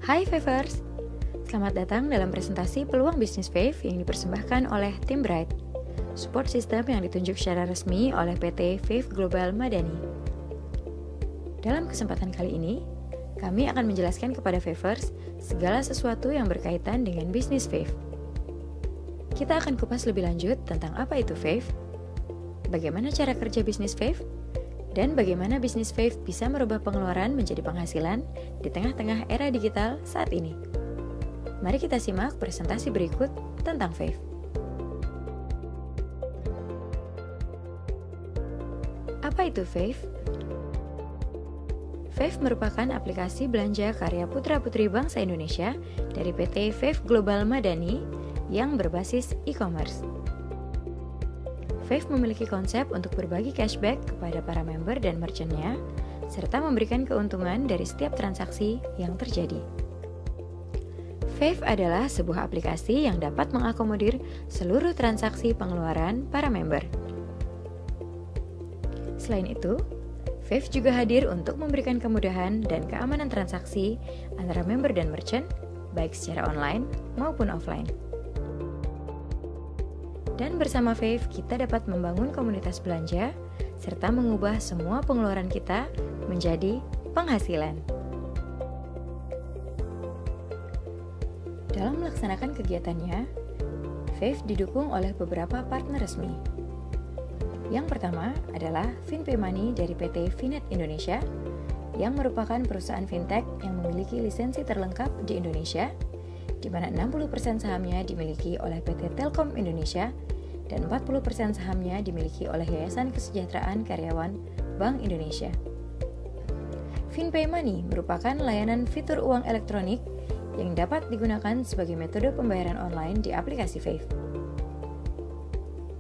Hai Favers, selamat datang dalam presentasi peluang bisnis Fave yang dipersembahkan oleh tim Bright, support system yang ditunjuk secara resmi oleh PT Fave Global Madani. Dalam kesempatan kali ini, kami akan menjelaskan kepada Favers segala sesuatu yang berkaitan dengan bisnis Fave. Kita akan kupas lebih lanjut tentang apa itu Fave, bagaimana cara kerja bisnis Fave, dan bagaimana bisnis Fave bisa merubah pengeluaran menjadi penghasilan di tengah-tengah era digital saat ini. Mari kita simak presentasi berikut tentang Fave. Apa itu Fave? Fave merupakan aplikasi belanja karya putra-putri bangsa Indonesia dari PT Fave Global Madani yang berbasis e-commerce. Fave memiliki konsep untuk berbagi cashback kepada para member dan merchant-nya, serta memberikan keuntungan dari setiap transaksi yang terjadi. Fave adalah sebuah aplikasi yang dapat mengakomodir seluruh transaksi pengeluaran para member. Selain itu, Fave juga hadir untuk memberikan kemudahan dan keamanan transaksi antara member dan merchant, baik secara online maupun offline. Dan bersama Fave, kita dapat membangun komunitas belanja, serta mengubah semua pengeluaran kita menjadi penghasilan. Dalam melaksanakan kegiatannya, Fave didukung oleh beberapa partner resmi. Yang pertama adalah FinPay Money dari PT Finet Indonesia, yang merupakan perusahaan fintech yang memiliki lisensi terlengkap di Indonesia, di mana 60% sahamnya dimiliki oleh PT Telkom Indonesia dan 40% sahamnya dimiliki oleh Yayasan Kesejahteraan Karyawan Bank Indonesia. FinPay Money merupakan layanan fitur uang elektronik yang dapat digunakan sebagai metode pembayaran online di aplikasi Fave.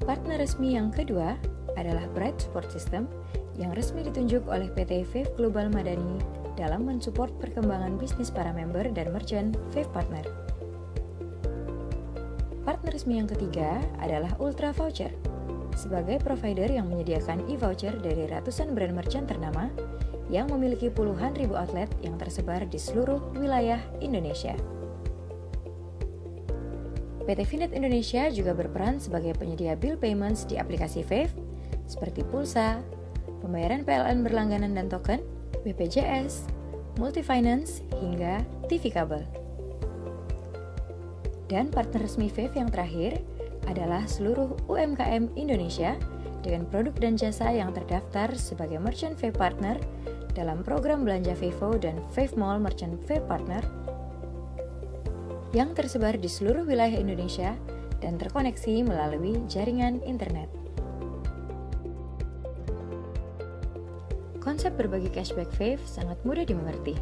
Partner resmi yang kedua adalah Bright Support System yang resmi ditunjuk oleh PT Fave Global Madani dalam mensupport perkembangan bisnis para member dan merchant Fave Partner. Partner resmi yang ketiga adalah Ultra Voucher, sebagai provider yang menyediakan e-voucher dari ratusan brand merchant ternama yang memiliki puluhan ribu outlet yang tersebar di seluruh wilayah Indonesia. PT Finet Indonesia juga berperan sebagai penyedia bill payments di aplikasi Fave, seperti pulsa, pembayaran PLN berlangganan dan token, BPJS, multi-finance, hingga TV kabel. Dan partner resmi Fave yang terakhir adalah seluruh UMKM Indonesia dengan produk dan jasa yang terdaftar sebagai merchant Fave Partner dalam program belanja Vivo dan Fave Mall Merchant Fave Partner yang tersebar di seluruh wilayah Indonesia dan terkoneksi melalui jaringan internet. Konsep berbagi cashback Fave sangat mudah dimengerti.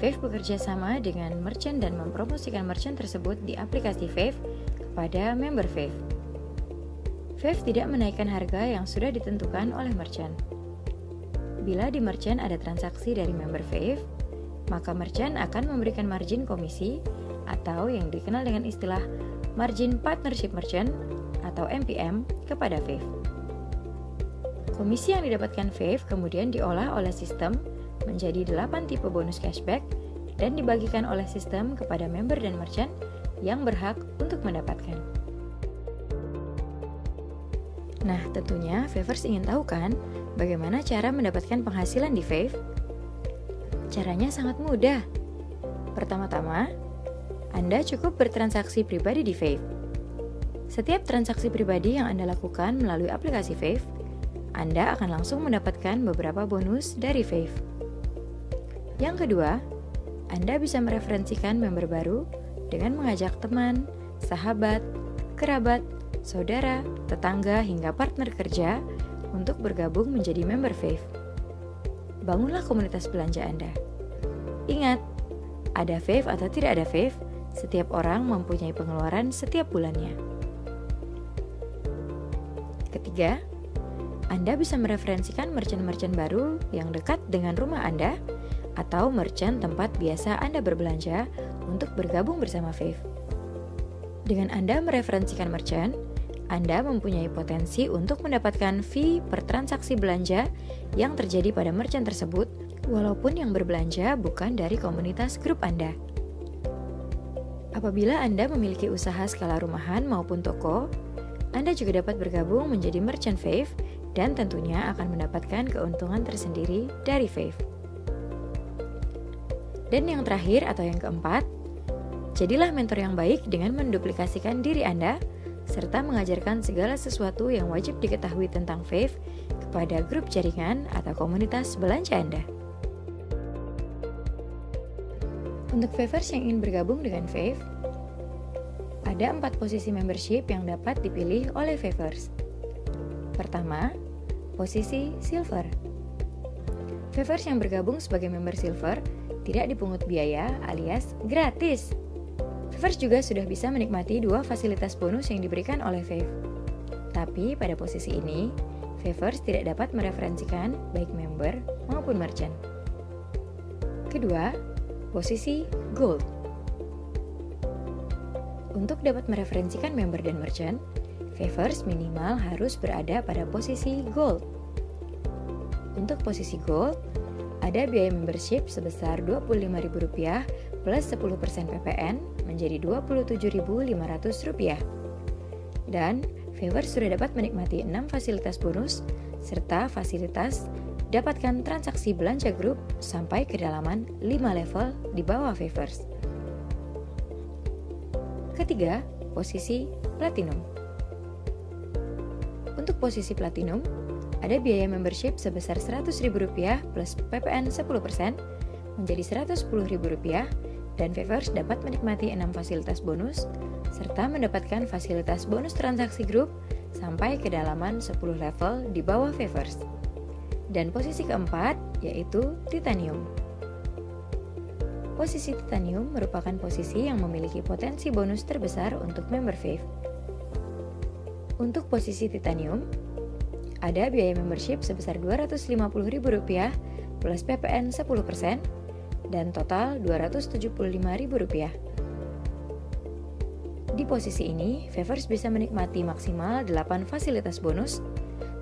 Fave bekerja sama dengan merchant dan mempromosikan merchant tersebut di aplikasi Fave kepada member Fave. Fave tidak menaikkan harga yang sudah ditentukan oleh merchant. Bila di merchant ada transaksi dari member Fave, maka merchant akan memberikan margin komisi atau yang dikenal dengan istilah Margin Partnership Merchant atau MPM kepada Fave. Komisi yang didapatkan Fave kemudian diolah oleh sistem menjadi 8 tipe bonus cashback dan dibagikan oleh sistem kepada member dan merchant yang berhak untuk mendapatkan. Nah, tentunya Favers ingin tahu kan bagaimana cara mendapatkan penghasilan di Fave? Caranya sangat mudah. Pertama-tama, Anda cukup bertransaksi pribadi di Fave. Setiap transaksi pribadi yang Anda lakukan melalui aplikasi Fave, Anda akan langsung mendapatkan beberapa bonus dari Fave. Yang kedua, Anda bisa mereferensikan member baru dengan mengajak teman, sahabat, kerabat, saudara, tetangga, hingga partner kerja untuk bergabung menjadi member Fave. Bangunlah komunitas belanja Anda. Ingat, ada Fave atau tidak ada Fave, setiap orang mempunyai pengeluaran setiap bulannya. Ketiga, Anda bisa mereferensikan merchant-merchant baru yang dekat dengan rumah Anda atau merchant tempat biasa Anda berbelanja untuk bergabung bersama Fave. Dengan Anda mereferensikan merchant, Anda mempunyai potensi untuk mendapatkan fee per transaksi belanja yang terjadi pada merchant tersebut walaupun yang berbelanja bukan dari komunitas grup Anda. Apabila Anda memiliki usaha skala rumahan maupun toko, Anda juga dapat bergabung menjadi merchant Fave dan tentunya akan mendapatkan keuntungan tersendiri dari Fave. Dan yang terakhir atau yang keempat, jadilah mentor yang baik dengan menduplikasikan diri Anda serta mengajarkan segala sesuatu yang wajib diketahui tentang Fave kepada grup jaringan atau komunitas belanja Anda. Untuk Favers yang ingin bergabung dengan Fave, ada 4 posisi membership yang dapat dipilih oleh Favers. Pertama, posisi Silver. Favers yang bergabung sebagai member Silver tidak dipungut biaya alias gratis. Favers juga sudah bisa menikmati 2 fasilitas bonus yang diberikan oleh Fave. Tapi pada posisi ini, Favers tidak dapat mereferensikan baik member maupun merchant. Kedua, posisi Gold. Untuk dapat mereferensikan member dan merchant, Favers minimal harus berada pada posisi Gold. Untuk posisi Gold, ada biaya membership sebesar Rp25.000 plus 10% PPN menjadi Rp27.500. Dan Favers sudah dapat menikmati 6 fasilitas bonus serta fasilitas dapatkan transaksi belanja grup sampai kedalaman 5 level di bawah Favers. Ketiga, posisi Platinum. Untuk posisi Platinum, ada biaya membership sebesar Rp100.000 plus PPN 10% menjadi Rp110.000 dan Favers dapat menikmati 6 fasilitas bonus serta mendapatkan fasilitas bonus transaksi grup sampai kedalaman 10 level di bawah Favers. Dan posisi keempat yaitu Titanium. Posisi Titanium merupakan posisi yang memiliki potensi bonus terbesar untuk member Fave. Untuk posisi Titanium, ada biaya membership sebesar Rp250.000 plus PPN 10% dan total Rp275.000. Di posisi ini, Favers bisa menikmati maksimal 8 fasilitas bonus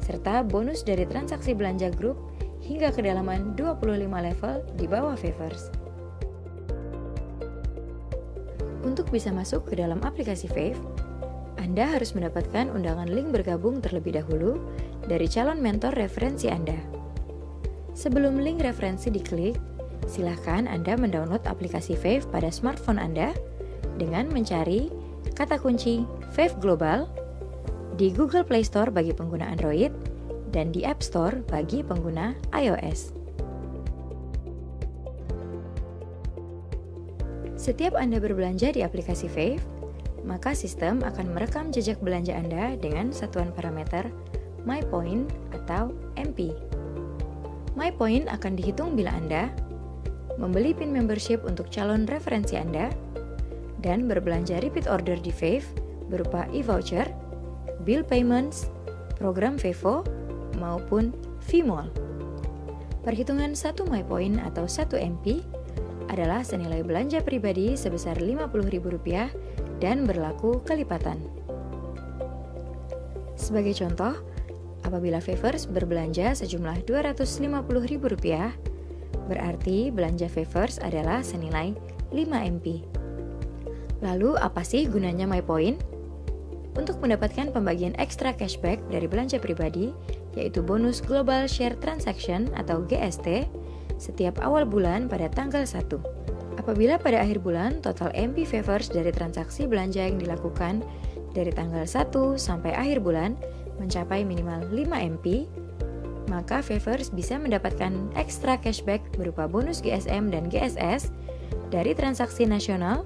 serta bonus dari transaksi belanja grup hingga kedalaman 25 level di bawah Favers. Untuk bisa masuk ke dalam aplikasi Fave, Anda harus mendapatkan undangan link bergabung terlebih dahulu dari calon mentor referensi Anda. Sebelum link referensi diklik, silakan Anda mendownload aplikasi Fave pada smartphone Anda dengan mencari kata kunci Fave Global di Google Play Store bagi pengguna Android dan di App Store bagi pengguna iOS. Setiap Anda berbelanja di aplikasi Fave, maka sistem akan merekam jejak belanja Anda dengan satuan parameter MyPoint atau MP. MyPoint akan dihitung bila Anda membeli PIN membership untuk calon referensi Anda dan berbelanja repeat order di Fave berupa e-voucher, bill payments, program Vevo, maupun V-Mall. Perhitungan 1 MyPoint atau 1 MP adalah senilai belanja pribadi sebesar Rp50.000 dan berlaku kelipatan. Sebagai contoh, apabila Favers berbelanja sejumlah Rp250.000, berarti belanja Favers adalah senilai 5 MP. Lalu apa sih gunanya MyPoint? Untuk mendapatkan pembagian ekstra cashback dari belanja pribadi, yaitu bonus Global Share Transaction atau GST, setiap awal bulan pada tanggal 1. Apabila pada akhir bulan total MP Favers dari transaksi belanja yang dilakukan dari tanggal 1 sampai akhir bulan mencapai minimal 5 MP, maka Favers bisa mendapatkan ekstra cashback berupa bonus GSM dan GSS dari transaksi nasional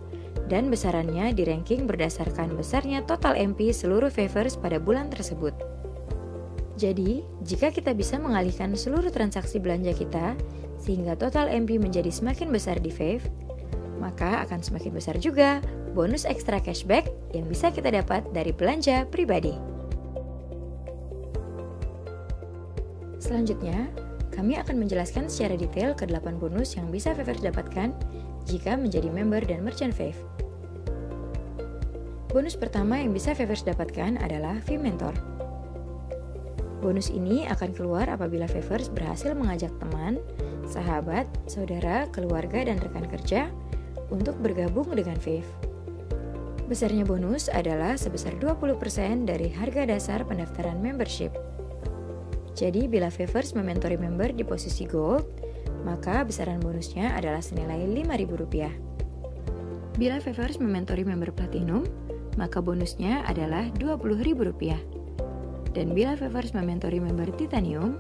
dan besarannya di ranking berdasarkan besarnya total MP seluruh Favers pada bulan tersebut. Jadi, jika kita bisa mengalihkan seluruh transaksi belanja kita sehingga total MP menjadi semakin besar di Fave, maka akan semakin besar juga bonus ekstra cashback yang bisa kita dapat dari belanja pribadi. Selanjutnya, kami akan menjelaskan secara detail ke-8 bonus yang bisa Favers dapatkan jika menjadi member dan merchant Fave. Bonus pertama yang bisa Favers dapatkan adalah V-Mentor. Bonus ini akan keluar apabila Favors berhasil mengajak teman, sahabat, saudara, keluarga, dan rekan kerja untuk bergabung dengan Fave. Besarnya bonus adalah sebesar 20% dari harga dasar pendaftaran membership. Jadi bila Favors mementori member di posisi Gold, maka besaran bonusnya adalah senilai Rp5.000. Bila Favors mementori member Platinum, maka bonusnya adalah Rp20.000. Dan bila Favors mementori member Titanium,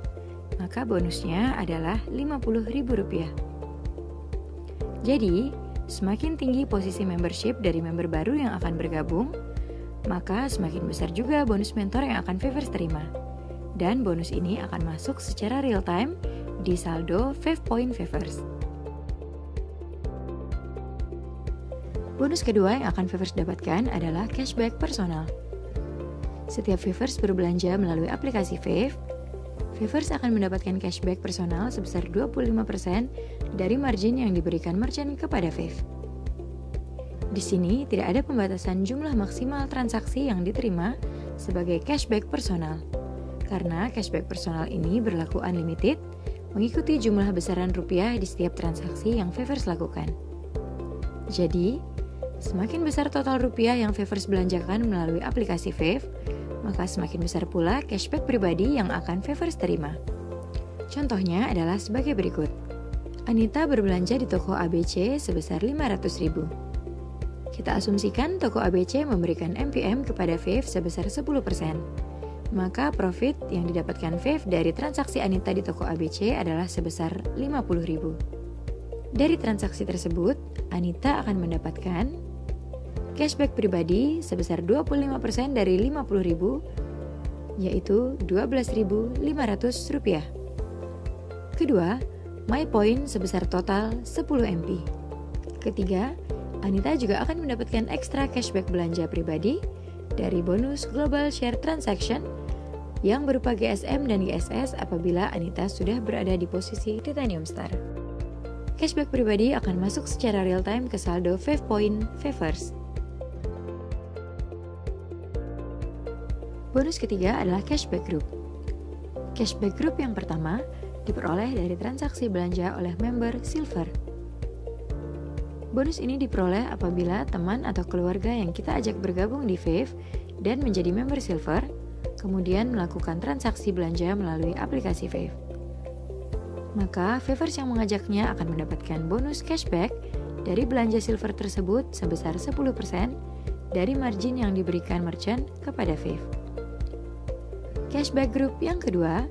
maka bonusnya adalah Rp50.000. Jadi, semakin tinggi posisi membership dari member baru yang akan bergabung, maka semakin besar juga bonus mentor yang akan Favors terima. Dan bonus ini akan masuk secara real time di saldo Fave Point Favors. Bonus kedua yang akan Favors dapatkan adalah cashback personal. Setiap Favors berbelanja melalui aplikasi Fave, Favors akan mendapatkan cashback personal sebesar 25% dari margin yang diberikan merchant kepada Fave. Di sini tidak ada pembatasan jumlah maksimal transaksi yang diterima sebagai cashback personal, karena cashback personal ini berlaku unlimited, mengikuti jumlah besaran rupiah di setiap transaksi yang Favors lakukan. Jadi, semakin besar total rupiah yang Favors belanjakan melalui aplikasi Fave, maka semakin besar pula cashback pribadi yang akan Favors terima. Contohnya adalah sebagai berikut. Anita berbelanja di toko ABC sebesar Rp500.000. Kita asumsikan toko ABC memberikan MPM kepada Fave sebesar 10%. Maka profit yang didapatkan Fave dari transaksi Anita di toko ABC adalah sebesar Rp50.000. Dari transaksi tersebut, Anita akan mendapatkan cashback pribadi sebesar 25% dari Rp50.000, yaitu Rp12.500. Kedua, My Point sebesar total 10 MP. Ketiga, Anita juga akan mendapatkan ekstra cashback belanja pribadi dari bonus Global Share Transaction yang berupa GSM dan GSS apabila Anita sudah berada di posisi Titanium Star. Cashback pribadi akan masuk secara real time ke saldo Fave Point Favors. Bonus ketiga adalah cashback group. Cashback group yang pertama diperoleh dari transaksi belanja oleh member Silver. Bonus ini diperoleh apabila teman atau keluarga yang kita ajak bergabung di Fave dan menjadi member Silver, kemudian melakukan transaksi belanja melalui aplikasi Fave. Maka Favors yang mengajaknya akan mendapatkan bonus cashback dari belanja Silver tersebut sebesar 10% dari margin yang diberikan merchant kepada Fave. Cashback group yang kedua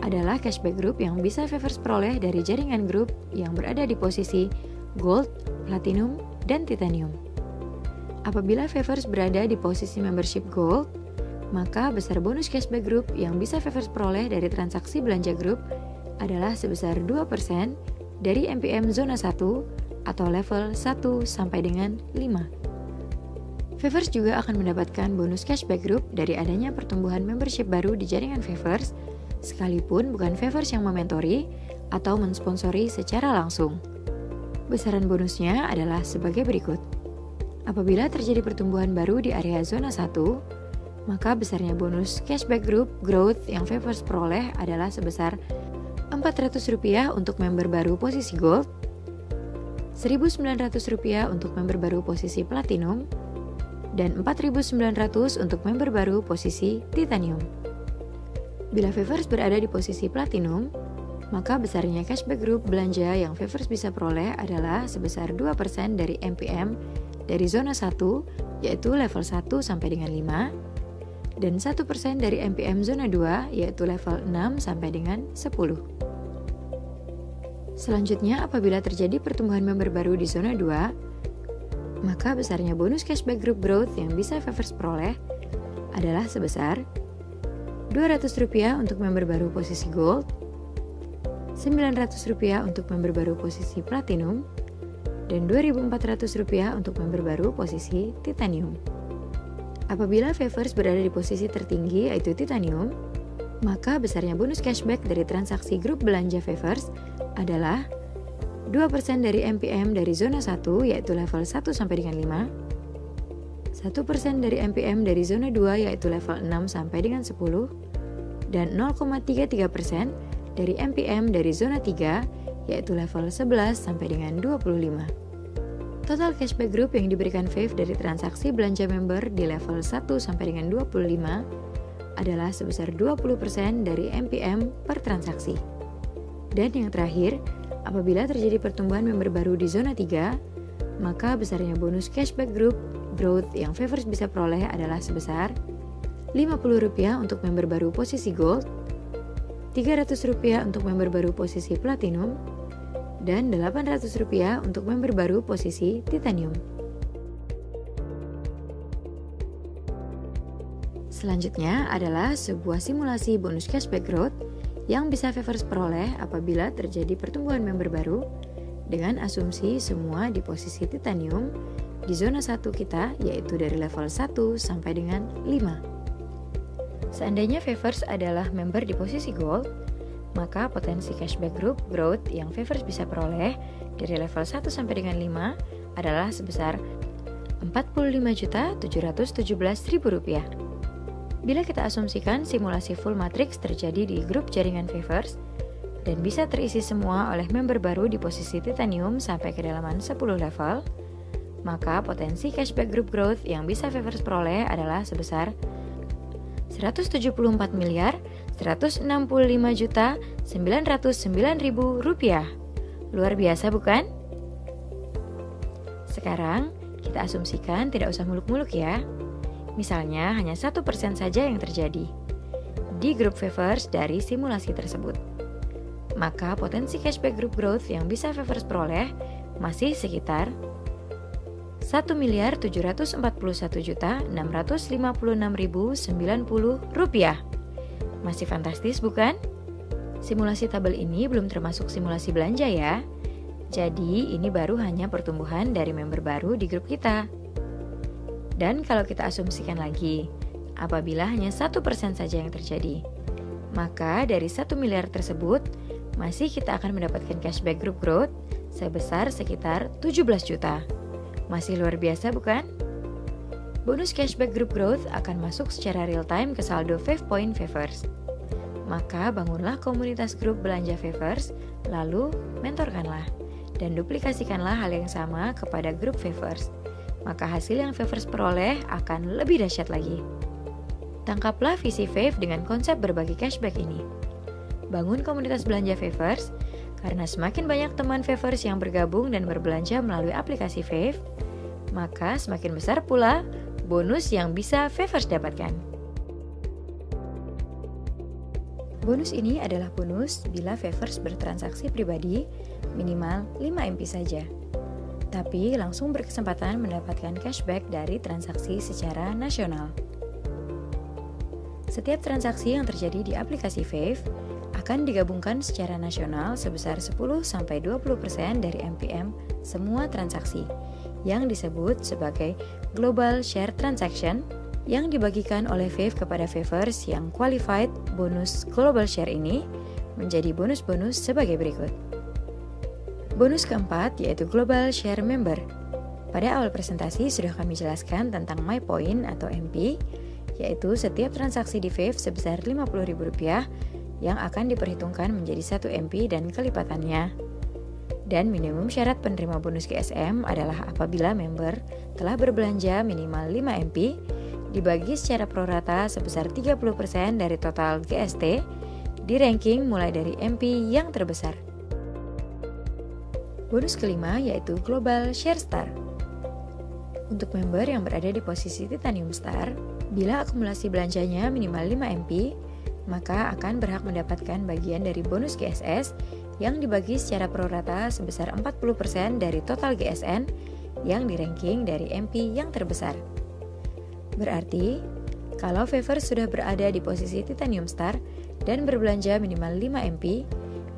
adalah cashback group yang bisa Favors peroleh dari jaringan grup yang berada di posisi Gold, Platinum, dan Titanium. Apabila Favors berada di posisi membership Gold, maka besar bonus cashback group yang bisa Favors peroleh dari transaksi belanja grup adalah sebesar 2% dari MPM zona 1 atau level 1 sampai dengan 5. Favors juga akan mendapatkan bonus cashback group dari adanya pertumbuhan membership baru di jaringan Favors, sekalipun bukan Favors yang mementori atau mensponsori secara langsung. Besaran bonusnya adalah sebagai berikut. Apabila terjadi pertumbuhan baru di area zona 1, maka besarnya bonus cashback group growth yang Favors peroleh adalah sebesar Rp400 untuk member baru posisi Gold, Rp1.900 untuk member baru posisi Platinum, dan Rp4.900 untuk member baru posisi Titanium. Bila Favors berada di posisi Platinum, maka besarnya cashback group belanja yang Favors bisa peroleh adalah sebesar 2% dari MPM dari zona 1, yaitu level 1 sampai dengan 5, dan 1% dari MPM zona 2, yaitu level 6 sampai dengan 10. Selanjutnya, apabila terjadi pertumbuhan member baru di zona 2, maka besarnya bonus cashback group growth yang bisa Favors peroleh adalah sebesar Rp200 untuk member baru posisi Gold, Rp900 untuk member baru posisi Platinum, dan Rp2.400 untuk member baru posisi Titanium. Apabila Favors berada di posisi tertinggi yaitu Titanium, maka besarnya bonus cashback dari transaksi grup belanja Favors adalah 2% dari MPM dari zona 1 yaitu level 1 sampai dengan 5, 1% dari MPM dari zona 2 yaitu level 6 sampai dengan 10, dan 0,33% dari MPM dari zona 3, yaitu level 11 sampai dengan 25. Total cashback group yang diberikan Fave dari transaksi belanja member di level 1 sampai dengan 25 adalah sebesar 20% dari MPM per transaksi. Dan yang terakhir, apabila terjadi pertumbuhan member baru di zona 3, maka besarnya bonus cashback group growth yang Favors bisa peroleh adalah sebesar Rp50 untuk member baru posisi Gold, Rp300 untuk member baru posisi Platinum, dan Rp800 untuk member baru posisi Titanium. Selanjutnya adalah sebuah simulasi bonus cashback growth yang bisa Favors peroleh apabila terjadi pertumbuhan member baru dengan asumsi semua di posisi Titanium di zona 1 kita, yaitu dari level 1 sampai dengan 5. Seandainya Favors adalah member di posisi Gold, maka potensi cashback group growth yang Favors bisa peroleh dari level 1 sampai dengan 5 adalah sebesar Rp45.717.000. Bila kita asumsikan simulasi full matrix terjadi di grup jaringan Favors dan bisa terisi semua oleh member baru di posisi Titanium sampai kedalaman 10 level, maka potensi cashback group growth yang bisa Favors peroleh adalah sebesar Rp174.165.909.000. Luar biasa bukan? Sekarang kita asumsikan tidak usah muluk-muluk ya. Misalnya hanya 1% saja yang terjadi di grup Favors dari simulasi tersebut. Maka potensi cashback group growth yang bisa Favors peroleh masih sekitar Rp1.741.656.090. Masih fantastis bukan? Simulasi tabel ini belum termasuk simulasi belanja ya. Jadi ini baru hanya pertumbuhan dari member baru di grup kita. Dan kalau kita asumsikan lagi, apabila hanya 1% saja yang terjadi, maka dari 1 miliar tersebut, masih kita akan mendapatkan cashback group growth sebesar sekitar 17 juta. Masih luar biasa bukan? Bonus cashback group growth akan masuk secara real time ke saldo Fave Point Favors. Maka bangunlah komunitas grup belanja Favors, lalu mentorkanlah dan duplikasikanlah hal yang sama kepada grup Favors. Maka hasil yang Favors peroleh akan lebih dahsyat lagi. Tangkaplah visi Fave dengan konsep berbagi cashback ini. Bangun komunitas belanja Favors, karena semakin banyak teman Favors yang bergabung dan berbelanja melalui aplikasi Fave, maka semakin besar pula bonus yang bisa Favors dapatkan. Bonus ini adalah bonus bila Favors bertransaksi pribadi minimal 5 MP saja, tapi langsung berkesempatan mendapatkan cashback dari transaksi secara nasional. Setiap transaksi yang terjadi di aplikasi Fave akan digabungkan secara nasional sebesar 10-20% dari MPM semua transaksi yang disebut sebagai Global Share Transaction yang dibagikan oleh Fave kepada Favors yang qualified. Bonus Global Share ini menjadi bonus-bonus sebagai berikut. Bonus keempat yaitu Global Share Member. Pada awal presentasi sudah kami jelaskan tentang My Point atau MP, yaitu setiap transaksi di Fave sebesar Rp50.000 yang akan diperhitungkan menjadi 1 MP dan kelipatannya. Dan minimum syarat penerima bonus GSM adalah apabila member telah berbelanja minimal 5 MP dibagi secara prorata sebesar 30% dari total GST di ranking mulai dari MP yang terbesar. Bonus kelima yaitu Global Share Star. Untuk member yang berada di posisi Titanium Star, bila akumulasi belanjanya minimal 5 MP, maka akan berhak mendapatkan bagian dari bonus GSS yang dibagi secara prorata sebesar 40% dari total GSN yang di-ranking dari MP yang terbesar. Berarti, kalau Favors sudah berada di posisi Titanium Star dan berbelanja minimal 5 MP,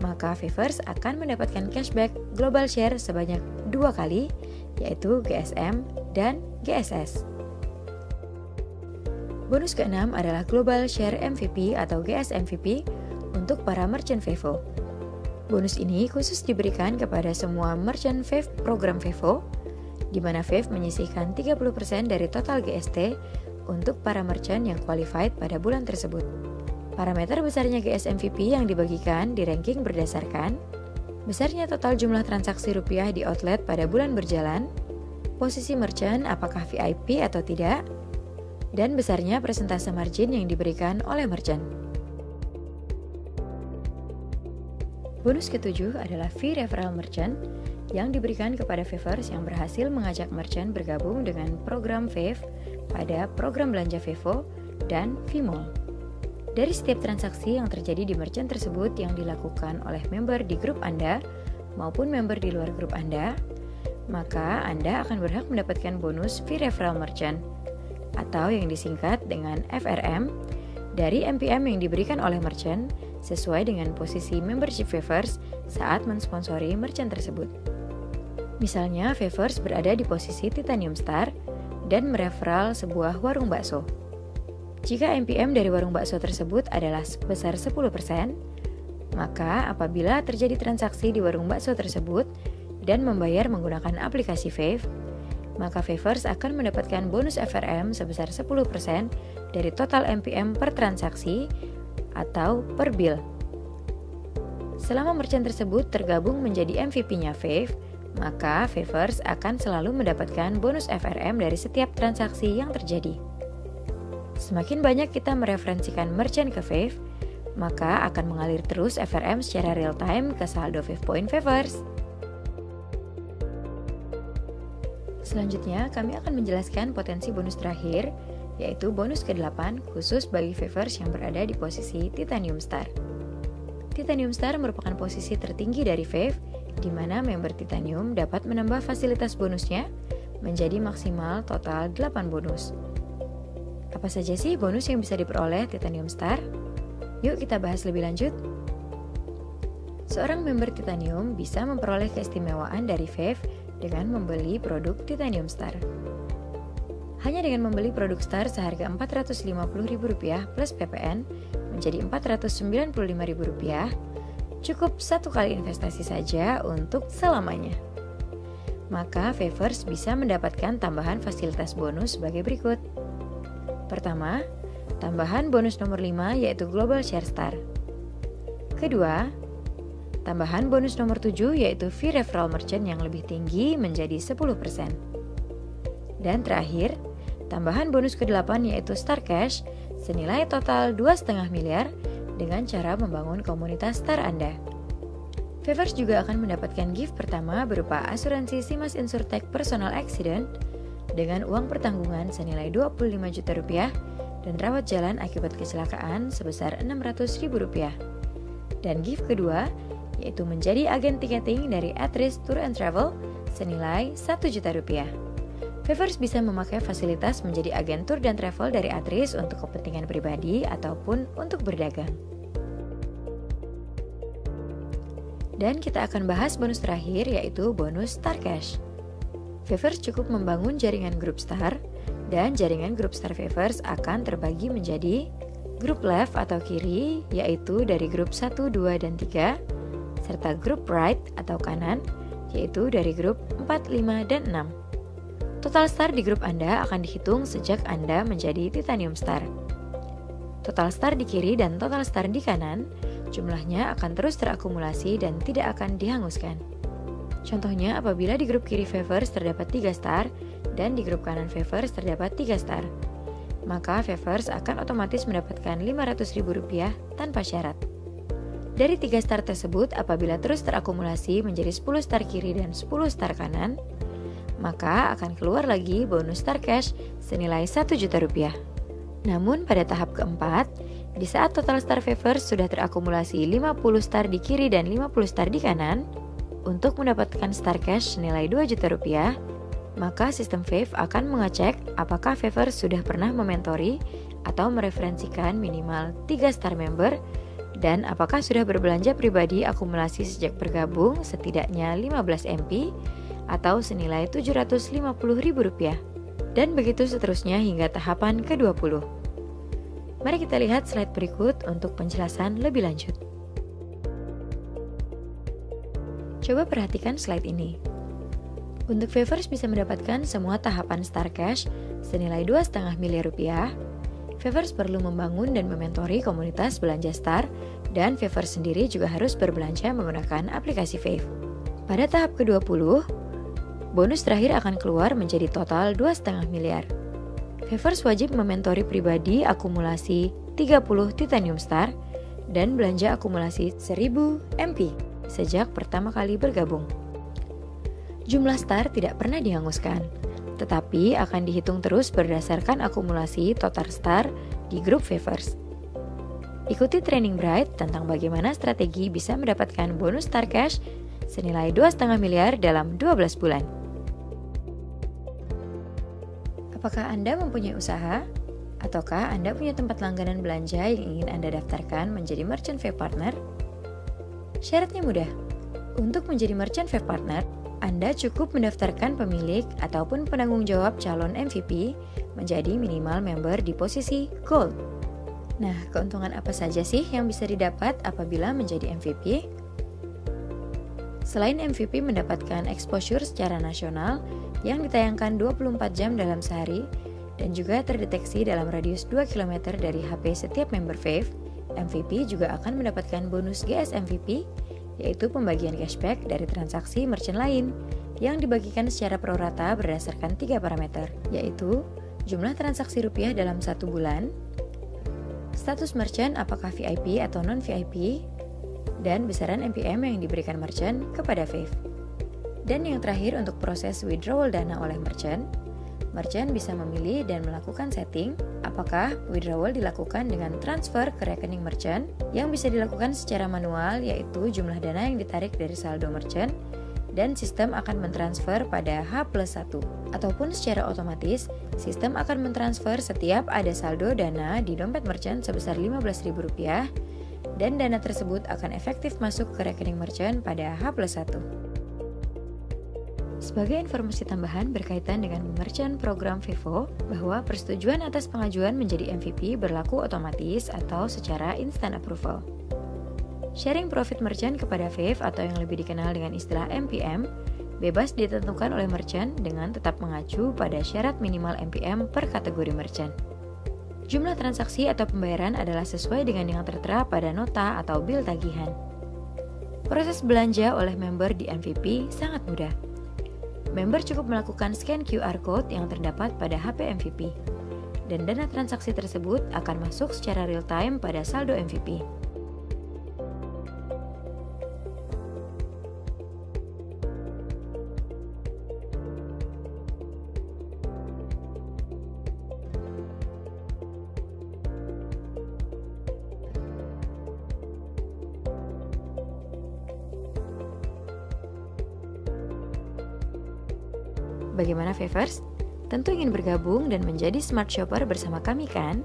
maka Favors akan mendapatkan cashback Global Share sebanyak 2 kali, yaitu GSM dan GSS. Bonus keenam adalah Global Share MVP atau GSMVP untuk para merchant Vevo. Bonus ini khusus diberikan kepada semua merchant Fave program Vevo, di mana Fave menyisihkan 30% dari total GST untuk para merchant yang qualified pada bulan tersebut. Parameter besarnya GSMVP yang dibagikan di ranking berdasarkan besarnya total jumlah transaksi rupiah di outlet pada bulan berjalan, posisi merchant apakah VIP atau tidak, dan besarnya persentase margin yang diberikan oleh merchant. Bonus ketujuh adalah fee referral merchant yang diberikan kepada Favors yang berhasil mengajak merchant bergabung dengan program Fave pada program belanja Vevo dan Vmall. Dari setiap transaksi yang terjadi di merchant tersebut yang dilakukan oleh member di grup Anda maupun member di luar grup Anda, maka Anda akan berhak mendapatkan bonus fee referral merchant atau yang disingkat dengan FRM dari MPM yang diberikan oleh merchant sesuai dengan posisi membership Favors saat mensponsori merchant tersebut. Misalnya Favors berada di posisi Titanium Star dan mereferral sebuah warung bakso. Jika MPM dari warung bakso tersebut adalah sebesar 10%, maka apabila terjadi transaksi di warung bakso tersebut dan membayar menggunakan aplikasi Fave, maka Favors akan mendapatkan bonus FRM sebesar 10% dari total MPM per transaksi atau per bill. Selama merchant tersebut tergabung menjadi MVP-nya Fave, maka Favors akan selalu mendapatkan bonus FRM dari setiap transaksi yang terjadi. Semakin banyak kita mereferensikan merchant ke Fave, maka akan mengalir terus FRM secara real time ke saldo Fave Point Favors. Selanjutnya, kami akan menjelaskan potensi bonus terakhir, yaitu bonus ke-8 khusus bagi Favors yang berada di posisi Titanium Star. Titanium Star merupakan posisi tertinggi dari Fave, di mana member Titanium dapat menambah fasilitas bonusnya menjadi maksimal total 8 bonus. Apa saja sih bonus yang bisa diperoleh Titanium Star? Yuk kita bahas lebih lanjut. Seorang member Titanium bisa memperoleh keistimewaan dari Fave dengan membeli produk Titanium Star. Hanya dengan membeli produk Star seharga Rp450.000 plus PPN menjadi Rp495.000, cukup satu kali investasi saja untuk selamanya. Maka Favors bisa mendapatkan tambahan fasilitas bonus sebagai berikut. Pertama, tambahan bonus nomor 5 yaitu Global Share Star. Kedua, tambahan bonus nomor 7 yaitu fee referral merchant yang lebih tinggi menjadi 10%. Dan terakhir, tambahan bonus ke-8 yaitu Star Cash senilai total 2,5 miliar dengan cara membangun komunitas Star Anda. Favors juga akan mendapatkan gift pertama berupa asuransi Simas Insurtech Personal Accident dengan uang pertanggungan senilai Rp25 juta dan rawat jalan akibat kecelakaan sebesar Rp600.000. Dan gift kedua yaitu menjadi agen tiketing dari Atris Tour and Travel senilai Rp1 juta. Favors bisa memakai fasilitas menjadi agen tour dan travel dari Atris untuk kepentingan pribadi ataupun untuk berdagang. Dan kita akan bahas bonus terakhir yaitu bonus Star Cash. Favors cukup membangun jaringan grup Star, dan jaringan grup Star Favors akan terbagi menjadi grup left atau kiri, yaitu dari grup 1, 2, dan 3, serta grup right atau kanan, yaitu dari grup 4, 5, dan 6. Total Star di grup Anda akan dihitung sejak Anda menjadi Titanium Star. Total Star di kiri dan total Star di kanan, jumlahnya akan terus terakumulasi dan tidak akan dihanguskan. Contohnya, apabila di grup kiri Favors terdapat 3 star dan di grup kanan Favors terdapat 3 star, maka Favors akan otomatis mendapatkan Rp500.000 tanpa syarat. Dari 3 star tersebut, apabila terus terakumulasi menjadi 10 star kiri dan 10 star kanan, maka akan keluar lagi bonus Star Cash senilai Rp1 juta. Namun pada tahap keempat, di saat total star Favors sudah terakumulasi 50 star di kiri dan 50 star di kanan, untuk mendapatkan Star Cash senilai Rp2 juta, maka sistem Fave akan mengecek apakah Favors sudah pernah mementori atau mereferensikan minimal 3 star member dan apakah sudah berbelanja pribadi akumulasi sejak bergabung setidaknya 15 MP atau senilai Rp750.000. Dan begitu seterusnya hingga tahapan ke-20. Mari kita lihat slide berikut untuk penjelasan lebih lanjut. Coba perhatikan slide ini. Untuk Favors bisa mendapatkan semua tahapan Star Cash senilai Rp2,5 miliar, Favors perlu membangun dan mementori komunitas belanja Star, dan Favors sendiri juga harus berbelanja menggunakan aplikasi Fave. Pada tahap ke-20, bonus terakhir akan keluar menjadi total 2,5 miliar. Favors wajib mementori pribadi akumulasi 30 Titanium Star dan belanja akumulasi 1000 MP sejak pertama kali bergabung. Jumlah Star tidak pernah dihanguskan, tetapi akan dihitung terus berdasarkan akumulasi total Star di grup Favors. Ikuti training Bright tentang bagaimana strategi bisa mendapatkan bonus Star Cash senilai 2,5 miliar dalam 12 bulan. Apakah Anda mempunyai usaha? Ataukah Anda punya tempat langganan belanja yang ingin Anda daftarkan menjadi Merchant Fave Partner? Syaratnya mudah. Untuk menjadi Merchant Fave Partner, Anda cukup mendaftarkan pemilik ataupun penanggung jawab calon MVP menjadi minimal member di posisi Gold. Nah, keuntungan apa saja sih yang bisa didapat apabila menjadi MVP? Selain MVP mendapatkan exposure secara nasional yang ditayangkan 24 jam dalam sehari dan juga terdeteksi dalam radius 2 km dari HP setiap member Fave, MVP juga akan mendapatkan bonus GS MVP, yaitu pembagian cashback dari transaksi merchant lain yang dibagikan secara prorata berdasarkan 3 parameter, yaitu jumlah transaksi rupiah dalam 1 bulan, status merchant apakah VIP atau non-VIP, dan besaran MPM yang diberikan merchant kepada Fave. Dan yang terakhir untuk proses withdrawal dana oleh merchant bisa memilih dan melakukan setting apakah withdrawal dilakukan dengan transfer ke rekening merchant yang bisa dilakukan secara manual, yaitu jumlah dana yang ditarik dari saldo merchant dan sistem akan mentransfer pada H+1, ataupun secara otomatis sistem akan mentransfer setiap ada saldo dana di dompet merchant sebesar Rp15.000 dan dana tersebut akan efektif masuk ke rekening merchant pada H+1. Sebagai informasi tambahan berkaitan dengan merchant program Vevo, bahwa persetujuan atas pengajuan menjadi MVP berlaku otomatis atau secara instant approval. Sharing profit merchant kepada Fave atau yang lebih dikenal dengan istilah MPM, bebas ditentukan oleh merchant dengan tetap mengacu pada syarat minimal MPM per kategori merchant. Jumlah transaksi atau pembayaran adalah sesuai dengan yang tertera pada nota atau bil tagihan. Proses belanja oleh member di MVP sangat mudah. Member cukup melakukan scan QR Code yang terdapat pada HP MVP, dan dana transaksi tersebut akan masuk secara real-time pada saldo MVP. Bagaimana Favors? Tentu ingin bergabung dan menjadi smart shopper bersama kami kan?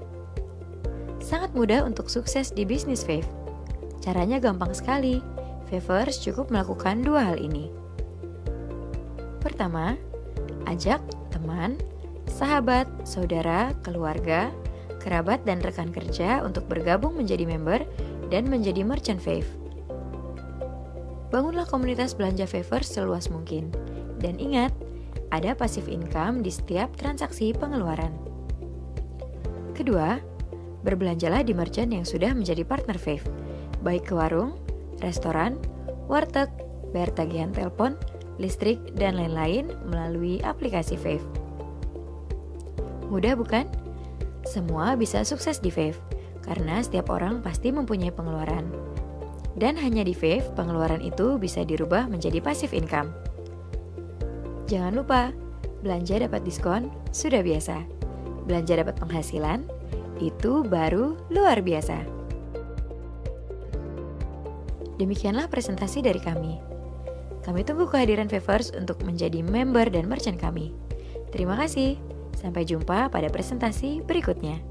Sangat mudah untuk sukses di bisnis Fave. Caranya gampang sekali. Favors cukup melakukan 2 hal ini. Pertama, ajak teman, sahabat, saudara, keluarga, kerabat, dan rekan kerja untuk bergabung menjadi member dan menjadi merchant Fave. Bangunlah komunitas belanja Favors seluas mungkin. Dan ingat, ada passive income di setiap transaksi pengeluaran. Kedua, berbelanjalah di merchant yang sudah menjadi partner Fave, baik ke warung, restoran, warteg, bayar tagihan telepon, listrik, dan lain-lain melalui aplikasi Fave. Mudah bukan? Semua bisa sukses di Fave, karena setiap orang pasti mempunyai pengeluaran. Dan hanya di Fave, pengeluaran itu bisa dirubah menjadi passive income. Jangan lupa, belanja dapat diskon sudah biasa. Belanja dapat penghasilan, itu baru luar biasa. Demikianlah presentasi dari kami. Kami tunggu kehadiran Favors untuk menjadi member dan merchant kami. Terima kasih. Sampai jumpa pada presentasi berikutnya.